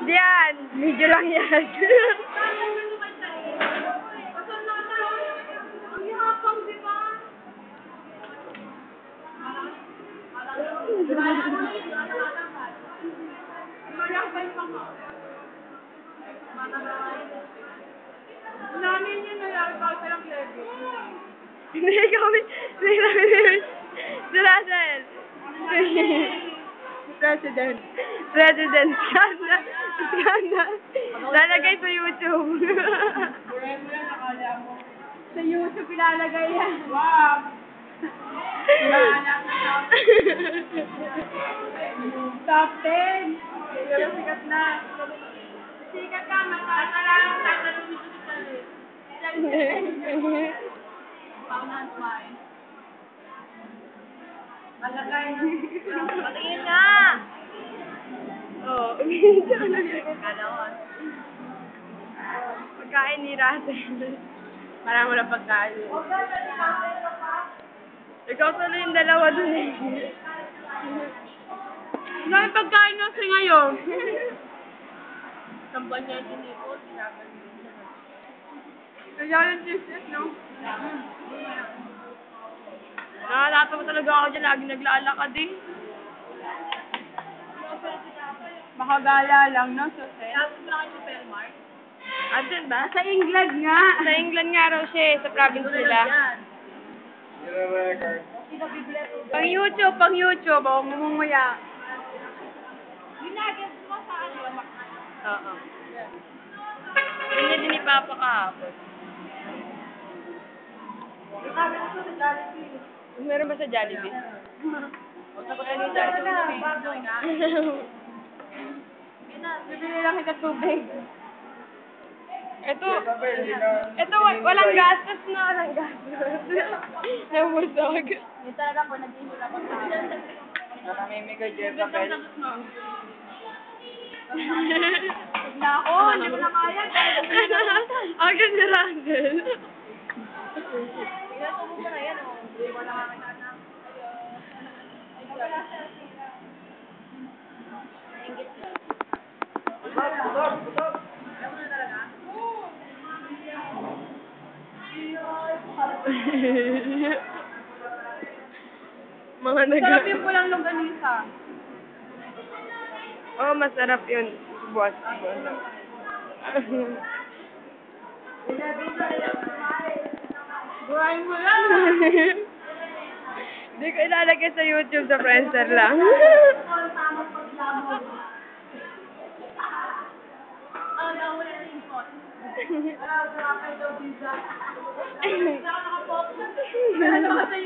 Diyan, medyo lang yan. Namin yun na lang, bakit lang lego? Hindi kami, si Russell. President. President. Skanda. Skanda. Lalagay sa YouTube. Sa YouTube ilalagay yan. Wow! Top 10! Sikat na. Sikat ka, matalang tatalong ito sa Paunan smile. Malagay na. Patingin na! Oo. Kalawan. Pagkain ni Russell. Marami walang pagkain. Ikaw tuloy yung dalawa dun eh. Dami pagkain kasi ngayon. Sampal niya yung tiniko, sinagal mo. Kaya yung business, no? Nakakatawa talaga ako dyan. Lagi naglalakad eh. Makagala lang, no? So, tapos na kayo sa Pelmar? Andun ba? Sa England nga. Sa England nga raw siya eh, sa province nila. Pang YouTube, oh, mamumuya. Ginagad mo sa ano? Oo. Yun din ni Papa kahapon. Meron ba sa Jollibee? Bibili lang kita tubig. Ito, walang gastos na, walang gastos. Nabusog. Hindi talaga po, nag-ihula ko sa akin. Namimigay Jeff sa pet. Na ako, hindi ko na kaya. Ang ganda Russell. Tingnan mo na yan, oh. Hindi ko nakakita na. Mga Sarap yung pulang longganisa. Oh, masarap yun. Buwas. Buhayin mo lang. Hindi ko ilalagay sa YouTube, sa Friendster lang. Oh, nawala na yung phone. Wala, wala kayo daw visa. Wala, nakapokus. Wala naman sa